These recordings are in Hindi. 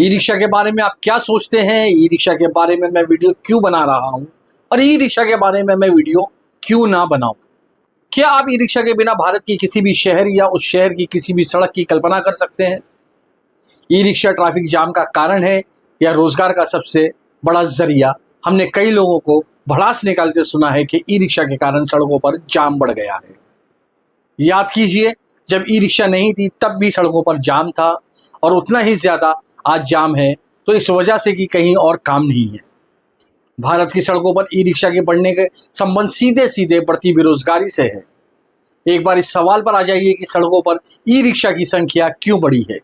ई रिक्शा के बारे में आप क्या सोचते हैं, ई रिक्शा के बारे में मैं वीडियो क्यों बना रहा हूं और ई रिक्शा के बारे में मैं वीडियो क्यों ना बनाऊं? क्या आप ई रिक्शा के बिना भारत की किसी भी शहर या उस शहर की किसी भी सड़क की कल्पना कर सकते हैं? ई रिक्शा ट्रैफिक जाम का कारण है या रोजगार का सबसे बड़ा जरिया? हमने कई लोगों को भड़ास निकालते सुना है कि ई रिक्शा के कारण सड़कों पर जाम बढ़ गया है। याद कीजिए, जब ई रिक्शा नहीं थी तब भी सड़कों पर जाम था और उतना ही ज्यादा आज जाम है, तो इस वजह से कि कहीं और काम नहीं है। भारत की सड़कों पर ई रिक्शा के बढ़ने के संबंध सीधे सीधे बढ़ती बेरोजगारी से है। एक बार इस सवाल पर आ जाइए कि सड़कों पर ई रिक्शा की संख्या क्यों बढ़ी है।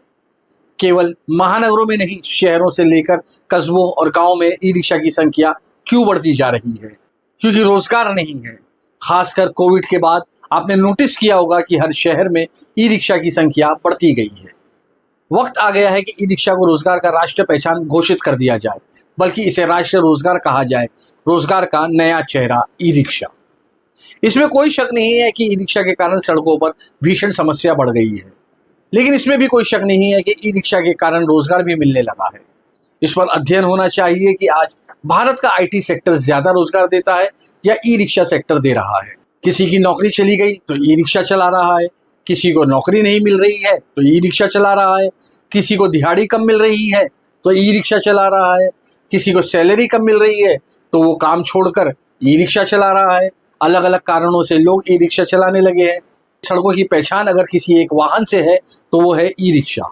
केवल महानगरों में नहीं, शहरों से लेकर कस्बों और गांवों में ई रिक्शा की संख्या क्यों बढ़ती जा रही है? क्योंकि रोजगार नहीं है। खासकर कोविड के बाद आपने नोटिस किया होगा कि हर शहर में ई रिक्शा की संख्या बढ़ती गई है। वक्त आ गया है कि ई रिक्शा को रोजगार का राष्ट्रीय पहचान घोषित कर दिया जाए, बल्कि इसे राष्ट्रीय रोजगार कहा जाए। रोजगार का नया चेहरा ई रिक्शा। इसमें कोई शक नहीं है कि ई रिक्शा के कारण सड़कों पर भीषण समस्या बढ़ गई है, लेकिन इसमें भी कोई शक नहीं है कि ई रिक्शा के कारण रोजगार भी मिलने लगा है। इस पर अध्ययन होना चाहिए कि आज भारत का आईटी सेक्टर ज्यादा रोजगार देता है या ई रिक्शा सेक्टर दे रहा है। किसी की नौकरी चली गई तो ई रिक्शा चला रहा है, किसी को नौकरी नहीं मिल रही है तो ई रिक्शा चला रहा है, किसी को दिहाड़ी कम मिल रही है तो ई रिक्शा चला रहा है, किसी को सैलरी कम मिल रही है तो वो काम छोड़कर ई रिक्शा चला रहा है। अलग अलग कारणों से लोग ई रिक्शा चलाने लगे हैं। सड़कों की पहचान अगर किसी एक वाहन से है तो वो है ई रिक्शा।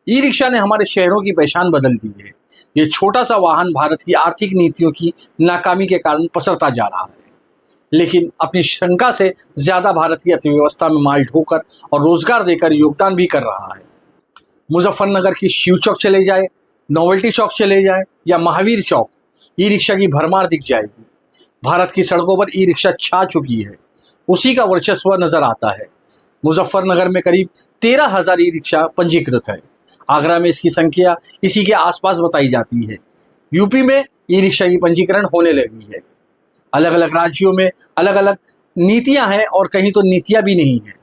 ई रिक्शा ने हमारे शहरों की पहचान बदल दी है। ये छोटा सा वाहन भारत की आर्थिक नीतियों की नाकामी के कारण पसरता जा रहा है, लेकिन अपनी क्षमता से ज्यादा भारत की अर्थव्यवस्था में माल ढोकर और रोजगार देकर योगदान भी कर रहा है। मुजफ्फरनगर की शिव चौक चले जाए, नोवेल्टी चौक चले जाए या महावीर चौक, ई रिक्शा की भरमार दिख जाएगी। भारत की सड़कों पर ई रिक्शा छा चुकी है, उसी का वर्चस्व नजर आता है। मुजफ्फरनगर में करीब 13,000 ई रिक्शा पंजीकृत है। आगरा में इसकी संख्या इसी के आसपास बताई जाती है। यूपी में ई रिक्शा की पंजीकरण होने लगी है। अलग अलग राज्यों में अलग अलग नीतियां हैं और कहीं तो नीतियां भी नहीं है।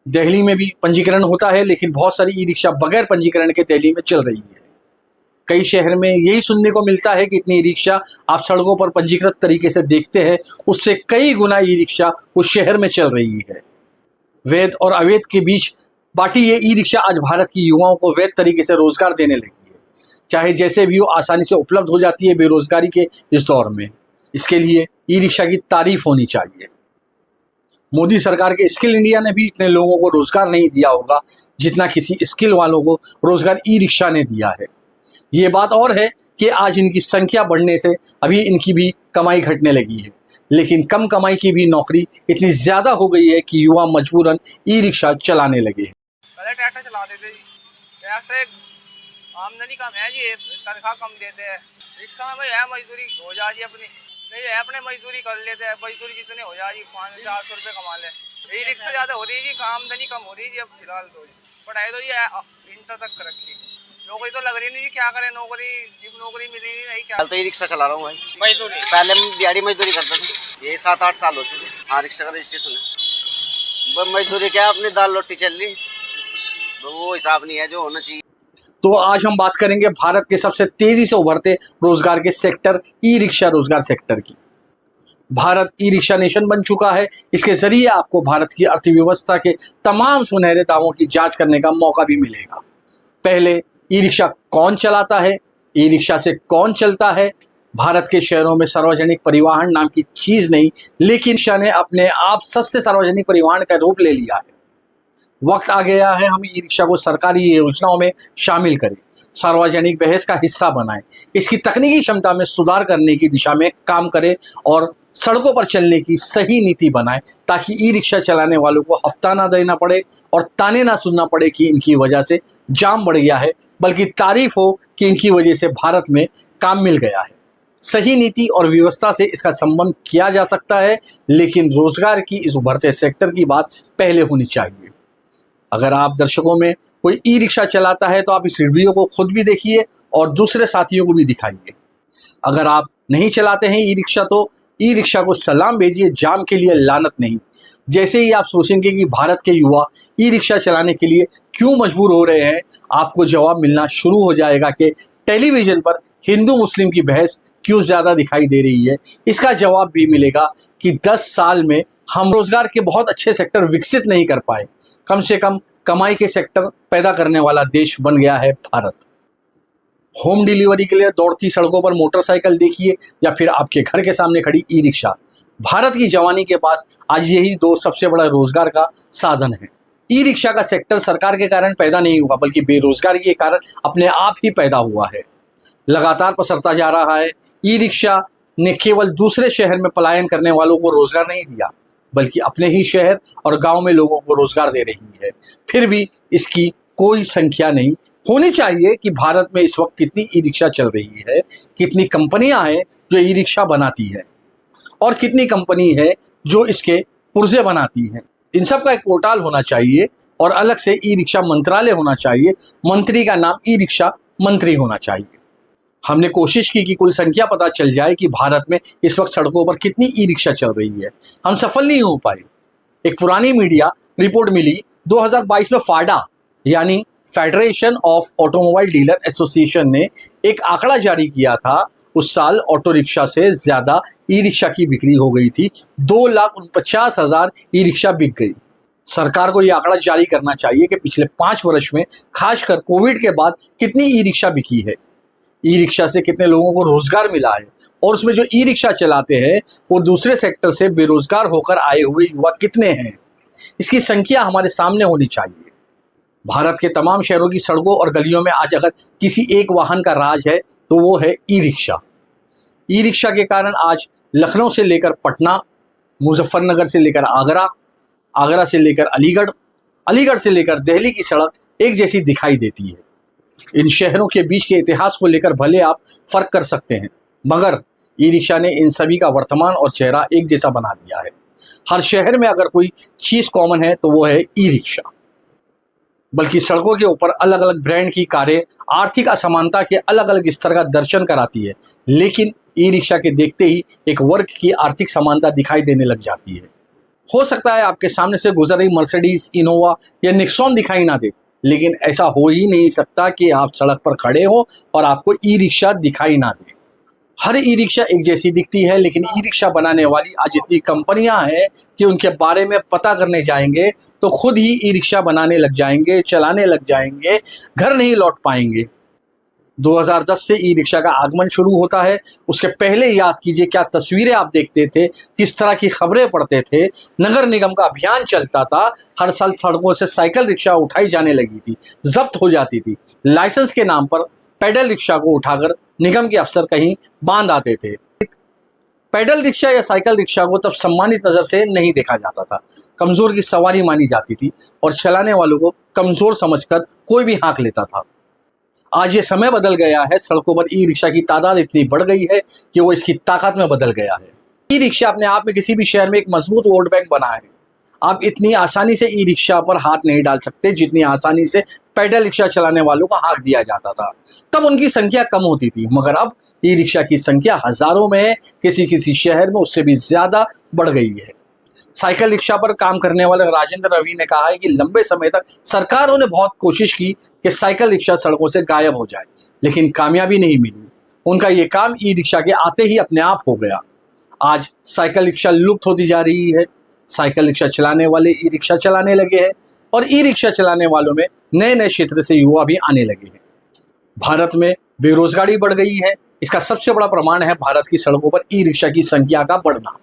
दिल्ली में भी पंजीकरण होता है, लेकिन बहुत सारी ई रिक्शा बगैर पंजीकरण के दिल्ली में चल रही है। कई शहर में यही सुनने को मिलता है कि इतनी ई रिक्शा आप सड़कों पर पंजीकृत तरीके से देखते हैं, उससे कई गुना ई रिक्शा उस शहर में चल रही है। वैध और अवैध के बीच बाटी ये ई रिक्शा आज भारत की युवाओं को वैध तरीके से रोजगार देने लगी है। चाहे जैसे भी हो, आसानी से उपलब्ध हो जाती है बेरोजगारी के इस दौर में। इसके लिए ई रिक्शा की तारीफ होनी चाहिए। मोदी सरकार के स्किल इंडिया ने भी इतने लोगों को रोजगार नहीं दिया होगा जितना किसी स्किल वालों को रोजगार ई रिक्शा ने दिया है। ये बात और है कि आज इनकी संख्या बढ़ने से अभी इनकी भी कमाई घटने लगी है, लेकिन कम कमाई की भी नौकरी इतनी ज्यादा हो गई है कि युवा मजबूरन ई रिक्शा चलाने लगे हैं। पहले ट्रैक्टर चलाते थे जी, ट्रैक्टर आमदनी कम है जी, तनख्वाह कम देते हैं। रिक्शा में भाई है मजदूरी हो जा जी, अपनी नहीं है अपने मजदूरी कर लेते हैं। मजदूरी जितने हो जाए 500-400 रुपये कमा ले। यही रिक्शा ज़्यादा हो रही है जी, आमदनी कम हो रही है जी। अब फिलहाल तो पढ़ाई तो ये इंटर तक रखी, नौकरी तो लग रही नहीं जी, क्या करें नौकरी, जब नौकरी मिली नहीं क्या। तो ये रिक्शा चला रहा हूँ भाई, मजदूरी पहले मैं दिहाड़ी मजदूरी करता था, ये 7-8 साल हो चुके। हाँ, रिक्शा का रजिस्ट्रेशन है। मजदूरी क्या, अपनी दाल रोटी चल रही, वो हिसाब नहीं है जो होना चाहिए। तो आज हम बात करेंगे भारत के सबसे तेजी से उभरते रोजगार के सेक्टर ई रिक्शा रोजगार सेक्टर की। भारत ई रिक्शा नेशन बन चुका है। इसके जरिए आपको भारत की अर्थव्यवस्था के तमाम सुनहरे दावों की जांच करने का मौका भी मिलेगा। पहले ई रिक्शा कौन चलाता है, ई रिक्शा से कौन चलता है? भारत के शहरों में सार्वजनिक परिवहन नाम की चीज नहीं, लेकिन रिक्शा ने अपने आप सस्ते सार्वजनिक परिवहन का रूप ले लिया है। वक्त आ गया है हम ई रिक्शा को सरकारी योजनाओं में शामिल करें, सार्वजनिक बहस का हिस्सा बनाएं, इसकी तकनीकी क्षमता में सुधार करने की दिशा में काम करें और सड़कों पर चलने की सही नीति बनाएं, ताकि ई रिक्शा चलाने वालों को हफ्ता ना देना पड़े और ताने ना सुनना पड़े कि इनकी वजह से जाम बढ़ गया है, बल्कि तारीफ हो कि इनकी वजह से भारत में काम मिल गया है। सही नीति और व्यवस्था से इसका संबंध किया जा सकता है, लेकिन रोजगार की इस उभरते सेक्टर की बात पहले होनी चाहिए। अगर आप दर्शकों में कोई ई रिक्शा चलाता है तो आप इस वीडियो को खुद भी देखिए और दूसरे साथियों को भी दिखाइए। अगर आप नहीं चलाते हैं ई रिक्शा तो ई रिक्शा को सलाम भेजिए, जाम के लिए लानत नहीं। जैसे ही आप सोचेंगे कि भारत के युवा ई रिक्शा चलाने के लिए क्यों मजबूर हो रहे हैं, आपको जवाब मिलना शुरू हो जाएगा कि टेलीविज़न पर हिंदू मुस्लिम की बहस क्यों ज़्यादा दिखाई दे रही है। इसका जवाब भी मिलेगा कि 10 साल में हम रोज़गार के बहुत अच्छे सेक्टर विकसित नहीं कर पाए। कम से कम कमाई के सेक्टर पैदा करने वाला देश बन गया है भारत। होम डिलीवरी के लिए दौड़ती सड़कों पर मोटरसाइकिल देखिए या फिर आपके घर के सामने खड़ी ई रिक्शा। भारत की जवानी के पास आज यही दो सबसे बड़ा रोजगार का साधन है। ई रिक्शा का सेक्टर सरकार के कारण पैदा नहीं हुआ, बल्कि बेरोजगारी के कारण अपने आप ही पैदा हुआ है, लगातार पसरता जा रहा है। ई रिक्शा ने केवल दूसरे शहर में पलायन करने वालों को रोजगार नहीं दिया, बल्कि अपने ही शहर और गांव में लोगों को रोजगार दे रही है। फिर भी इसकी कोई संख्या नहीं होनी चाहिए कि भारत में इस वक्त कितनी ई रिक्शा चल रही है, कितनी कंपनियां हैं जो ई रिक्शा बनाती है और कितनी कंपनी है जो इसके पुर्जे बनाती हैं। इन सब का एक पोर्टल होना चाहिए और अलग से ई रिक्शा मंत्रालय होना चाहिए। मंत्री का नाम ई रिक्शा मंत्री होना चाहिए। हमने कोशिश की कि कुल संख्या पता चल जाए कि भारत में इस वक्त सड़कों पर कितनी ई रिक्शा चल रही है। हम सफल नहीं हो पाए। एक पुरानी मीडिया रिपोर्ट मिली 2022 में फाडा यानी federation of automobile dealer association ने एक आंकड़ा जारी किया था। उस साल ऑटो रिक्शा से ज़्यादा ई रिक्शा की बिक्री हो गई थी। 2,49,000 ई रिक्शा बिक गई। सरकार को ये आंकड़ा जारी करना चाहिए कि पिछले 5 वर्ष में खासकर कोविड के बाद कितनी ई रिक्शा बिकी है, ई रिक्शा से कितने लोगों को रोजगार मिला है और उसमें जो ई रिक्शा चलाते हैं वो दूसरे सेक्टर से बेरोजगार होकर आए हुए युवा कितने हैं। इसकी संख्या हमारे सामने होनी चाहिए। भारत के तमाम शहरों की सड़कों और गलियों में आज अगर किसी एक वाहन का राज है तो वो है ई रिक्शा। ई रिक्शा के कारण आज लखनऊ से लेकर पटना, मुजफ्फरनगर से लेकर आगरा, आगरा से लेकर अलीगढ़, अलीगढ़ से लेकर दिल्ली की सड़क एक जैसी दिखाई देती है। इन शहरों के बीच के इतिहास को लेकर भले आप फर्क कर सकते हैं, मगर ई रिक्शा ने इन सभी का वर्तमान और चेहरा एक जैसा बना दिया है। हर शहर में अगर कोई चीज़ कॉमन है तो वो है ई रिक्शा। बल्कि सड़कों के ऊपर अलग अलग ब्रांड की कारें आर्थिक असमानता के अलग अलग स्तर का दर्शन कराती है, लेकिन ई रिक्शा के देखते ही एक वर्ग की आर्थिक समानता दिखाई देने लग जाती है। हो सकता है आपके सामने से गुजर रही मर्सिडीज, इनोवा या निक्सॉन दिखाई ना दे, लेकिन ऐसा हो ही नहीं सकता कि आप सड़क पर खड़े हो और आपको ई रिक्शा दिखाई ना दे। हर ई रिक्शा एक जैसी दिखती है, लेकिन ई रिक्शा बनाने वाली आज इतनी कंपनियां हैं कि उनके बारे में पता करने जाएंगे तो खुद ही ई रिक्शा बनाने लग जाएंगे, चलाने लग जाएंगे, घर नहीं लौट पाएंगे। 2010 से ई रिक्शा का आगमन शुरू होता है। उसके पहले याद कीजिए क्या तस्वीरें आप देखते थे, किस तरह की खबरें पढ़ते थे। नगर निगम का अभियान चलता था, हर साल सड़कों से साइकिल रिक्शा उठाई जाने लगी थी, जब्त हो जाती थी। लाइसेंस के नाम पर पैडल रिक्शा को उठाकर निगम के अफसर कहीं बांध आते थे। पैडल रिक्शा या साइकिल रिक्शा को तब सम्मानित नज़र से नहीं देखा जाता था, कमज़ोर की सवारी मानी जाती थी और चलाने वालों को कमज़ोर समझकर कोई भी हाँक लेता था। आज ये समय बदल गया है। सड़कों पर ई रिक्शा की तादाद इतनी बढ़ गई है कि वो इसकी ताकत में बदल गया है। ई रिक्शा अपने आप में किसी भी शहर में एक मजबूत वोट बैंक बना है। आप इतनी आसानी से ई रिक्शा पर हाथ नहीं डाल सकते जितनी आसानी से पैडल रिक्शा चलाने वालों को हाँक दिया जाता था। तब उनकी संख्या कम होती थी, मगर अब ई रिक्शा की संख्या हजारों में है, किसी किसी शहर में उससे भी ज़्यादा बढ़ गई है। साइकिल रिक्शा पर काम करने वाले राजेंद्र रवि ने कहा है कि लंबे समय तक सरकारों ने बहुत कोशिश की कि साइकिल रिक्शा सड़कों से गायब हो जाए, लेकिन कामयाबी नहीं मिली। उनका ये काम ई रिक्शा के आते ही अपने आप हो गया। आज साइकिल रिक्शा लुप्त होती जा रही है। साइकिल रिक्शा चलाने वाले ई रिक्शा चलाने लगे हैं और ई रिक्शा चलाने वालों में नए नए क्षेत्र से युवा भी आने लगे हैं। भारत में बेरोजगारी बढ़ गई है। इसका सबसे बड़ा प्रमाण है भारत की सड़कों पर ई रिक्शा की संख्या का बढ़ना।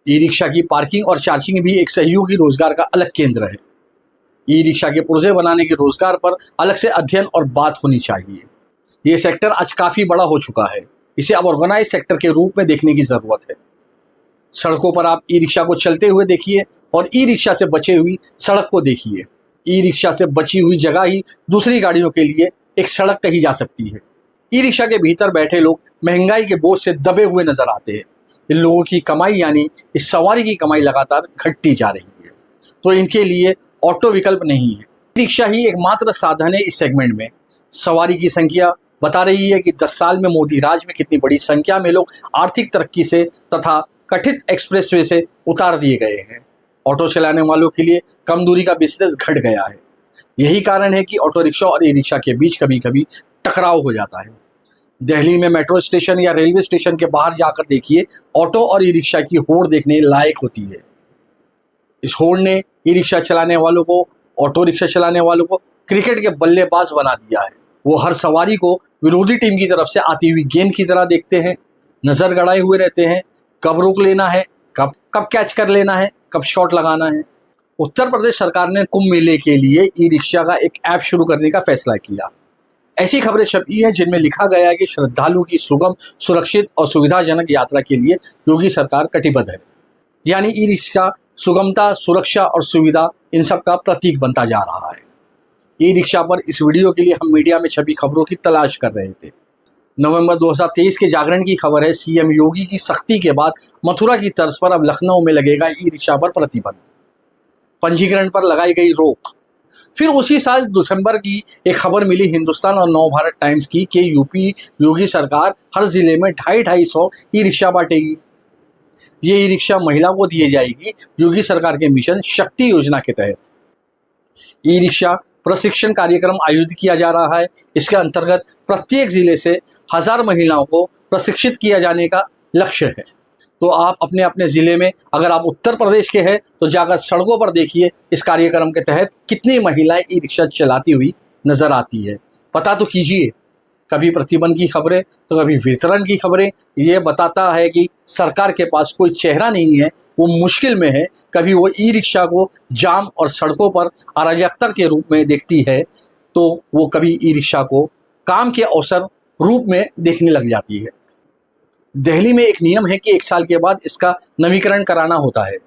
ई रिक्शा की पार्किंग और चार्जिंग भी एक सहयोगी रोजगार का अलग केंद्र है। ई रिक्शा के पुर्जे बनाने के रोजगार पर अलग से अध्ययन और बात होनी चाहिए। ये सेक्टर आज काफ़ी बड़ा हो चुका है। इसे अब ऑर्गेनाइज सेक्टर के रूप में देखने की ज़रूरत है। सड़कों पर आप ई रिक्शा को चलते हुए देखिए और ई रिक्शा से बची हुई सड़क को देखिए। ई रिक्शा से बची हुई जगह ही दूसरी गाड़ियों के लिए एक सड़क कही जा सकती है। ई रिक्शा के भीतर बैठे लोग महंगाई के बोझ से दबे हुए नजर आते हैं। इन लोगों की कमाई यानी इस सवारी की कमाई लगातार घटती जा रही है, तो इनके लिए ऑटो विकल्प नहीं है। ई रिक्शा ही एकमात्र साधन है इस सेगमेंट में। सवारी की संख्या बता रही है कि 10 साल में मोदी राज में कितनी बड़ी संख्या में लोग आर्थिक तरक्की से तथा कथित एक्सप्रेसवे से उतार दिए गए हैं। ऑटो चलाने वालों के लिए कम दूरी का बिजनेस घट गया है। यही कारण है कि ऑटो रिक्शा और ई रिक्शा के बीच कभी कभी टकराव हो जाता है। दिल्ली में मेट्रो स्टेशन या रेलवे स्टेशन के बाहर जाकर देखिए, ऑटो और ई रिक्शा की होड़ देखने लायक होती है। इस होड़ ने ई रिक्शा चलाने वालों को, ऑटो रिक्शा चलाने वालों को क्रिकेट के बल्लेबाज बना दिया है। वो हर सवारी को विरोधी टीम की तरफ से आती हुई गेंद की तरह देखते हैं, नजर गड़ाए हुए रहते हैं, कब रोक लेना है, कब कैच कर लेना है, कब शॉट लगाना है। उत्तर प्रदेश सरकार ने कुंभ मेले के लिए ई रिक्शा का एक ऐप शुरू करने का फैसला किया। ऐसी खबरें छपी है जिनमें लिखा गया है कि श्रद्धालु की सुगम, सुरक्षित और सुविधाजनक यात्रा के लिए योगी सरकार कटिबद्ध है। यानी ई रिक्शा सुगमता, सुरक्षा और सुविधा इन सब का प्रतीक बनता जा रहा है। ई रिक्शा पर इस वीडियो के लिए हम मीडिया में छपी खबरों की तलाश कर रहे थे। नवंबर 2023 के जागरण की खबर है, सीएम योगी की सख्ती के बाद मथुरा की तर्ज पर अब लखनऊ में लगेगा ई रिक्शा पर प्रतिबंध, पंजीकरण पर लगाई गई रोक। फिर उसी साल दिसंबर की एक खबर मिली हिंदुस्तान और नवभारत टाइम्स की कि यूपी योगी सरकार हर जिले में 250-250 ई रिक्शा बांटेगी। ये ई रिक्शा महिला को दिए जाएगी योगी सरकार के मिशन शक्ति योजना के तहत। ई रिक्शा प्रशिक्षण कार्यक्रम आयोजित किया जा रहा है। इसके अंतर्गत प्रत्येक जिले से 1000 महिलाओं को प्रशिक्षित किया जाने का लक्ष्य है। तो आप अपने अपने ज़िले में, अगर आप उत्तर प्रदेश के हैं तो जाकर सड़कों पर देखिए इस कार्यक्रम के तहत कितनी महिलाएं ई रिक्शा चलाती हुई नजर आती है। पता तो कीजिए। कभी प्रतिबंध की खबरें तो कभी वितरण की खबरें। ये बताता है कि सरकार के पास कोई चेहरा नहीं है, वो मुश्किल में है। कभी वो ई रिक्शा को जाम और सड़कों पर अराजकता के रूप में देखती है तो वो कभी ई रिक्शा को काम के अवसर रूप में देखने लग जाती है। दिल्ली में एक नियम है कि 1 साल के बाद इसका नवीकरण कराना होता है।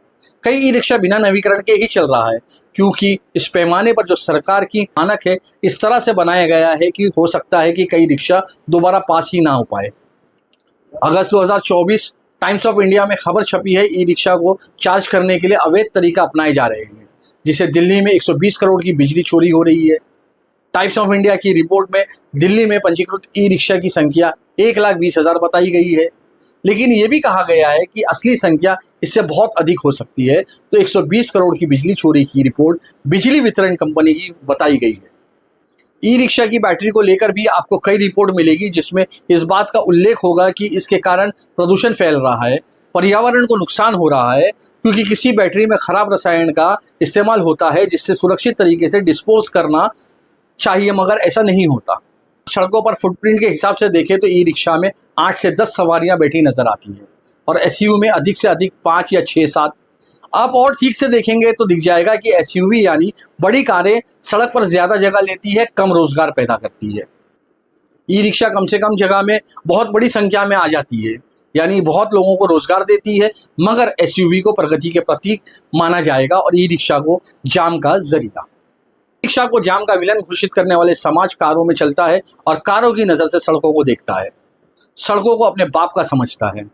कई ई रिक्शा बिना नवीकरण के ही चल रहा है, क्योंकि इस पैमाने पर जो सरकार की मानक है इस तरह से बनाया गया है कि हो सकता है कि कई रिक्शा दोबारा पास ही ना हो पाए। अगस्त 2024 टाइम्स ऑफ इंडिया में खबर छपी है, ई रिक्शा को चार्ज करने के लिए अवैध तरीका अपनाए जा रहे हैं, जिससे दिल्ली में 120 करोड़ की बिजली चोरी हो रही है। टाइम्स ऑफ इंडिया की रिपोर्ट में दिल्ली में पंजीकृत ई रिक्शा की संख्या 1,20,000 बताई गई है, लेकिन ये भी कहा गया है कि असली संख्या इससे बहुत अधिक हो सकती है। तो 120 करोड़ की बिजली चोरी की रिपोर्ट बिजली वितरण कंपनी की बताई गई है। ई रिक्शा की बैटरी को लेकर भी आपको कई रिपोर्ट मिलेगी जिसमें इस बात का उल्लेख होगा कि इसके कारण प्रदूषण फैल रहा है, पर्यावरण को नुकसान हो रहा है, क्योंकि किसी बैटरी में खराब रसायन का इस्तेमाल होता है जिससे सुरक्षित तरीके से डिस्पोज करना चाहिए, मगर ऐसा नहीं होता। सड़कों पर फुटप्रिंट के हिसाब से देखें तो ई रिक्शा में 8 से 10 सवारियां बैठी नजर आती हैं और एसयूवी में अधिक से अधिक 5 या 6-7। आप और ठीक से देखेंगे तो दिख जाएगा कि एसयूवी यानी बड़ी कारें सड़क पर ज्यादा जगह लेती है, कम रोजगार पैदा करती है। ई रिक्शा कम से कम जगह में बहुत बड़ी संख्या में आ जाती है, यानी बहुत लोगों को रोजगार देती है, मगर एसयूवी को प्रगति के प्रतीक माना जाएगा और ई रिक्शा को जाम का जरिया। रिक्शा को जाम का विलन घोषित करने वाले समाज कारों में चलता है और कारों की नजर से सड़कों को देखता है, सड़कों को अपने बाप का समझता है।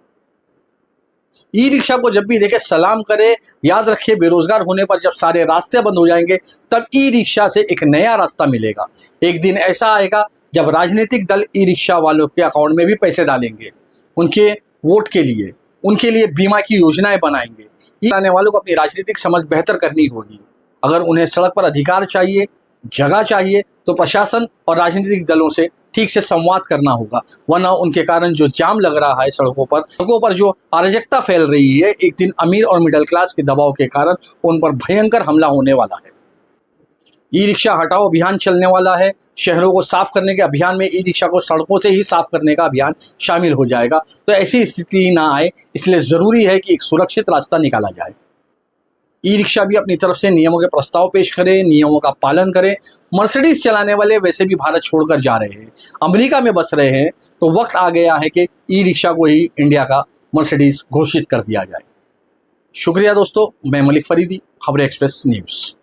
ई रिक्शा को जब भी देखे सलाम करे। याद रखिए, बेरोजगार होने पर जब सारे रास्ते बंद हो जाएंगे तब ई रिक्शा से एक नया रास्ता मिलेगा। एक दिन ऐसा आएगा जब राजनीतिक दल ई रिक्शा वालों के अकाउंट में भी पैसे डालेंगे, उनके वोट के लिए, उनके लिए बीमा की योजनाएं बनाएंगे। ई आने वालों को अपनी राजनीतिक समझ बेहतर करनी होगी। अगर उन्हें सड़क पर अधिकार चाहिए, जगह चाहिए, तो प्रशासन और राजनीतिक दलों से ठीक से संवाद करना होगा, वरना उनके कारण जो जाम लग रहा है सड़कों पर जो अराजकता फैल रही है, एक दिन अमीर और मिडिल क्लास के दबाव के कारण उन पर भयंकर हमला होने वाला है। ई रिक्शा हटाओ अभियान चलने वाला है। शहरों को साफ करने के अभियान में ई रिक्शा को सड़कों से ही साफ करने का अभियान शामिल हो जाएगा। तो ऐसी स्थिति ना आए, इसलिए जरूरी है कि एक सुरक्षित रास्ता निकाला जाए। ई रिक्शा भी अपनी तरफ से नियमों के प्रस्ताव पेश करे, नियमों का पालन करे। मर्सिडीज चलाने वाले वैसे भी भारत छोड़कर जा रहे हैं, अमेरिका में बस रहे हैं, तो वक्त आ गया है कि ई रिक्शा को ही इंडिया का मर्सिडीज घोषित कर दिया जाए। शुक्रिया दोस्तों, मैं मलिक फरीदी, खबर एक्सप्रेस न्यूज़।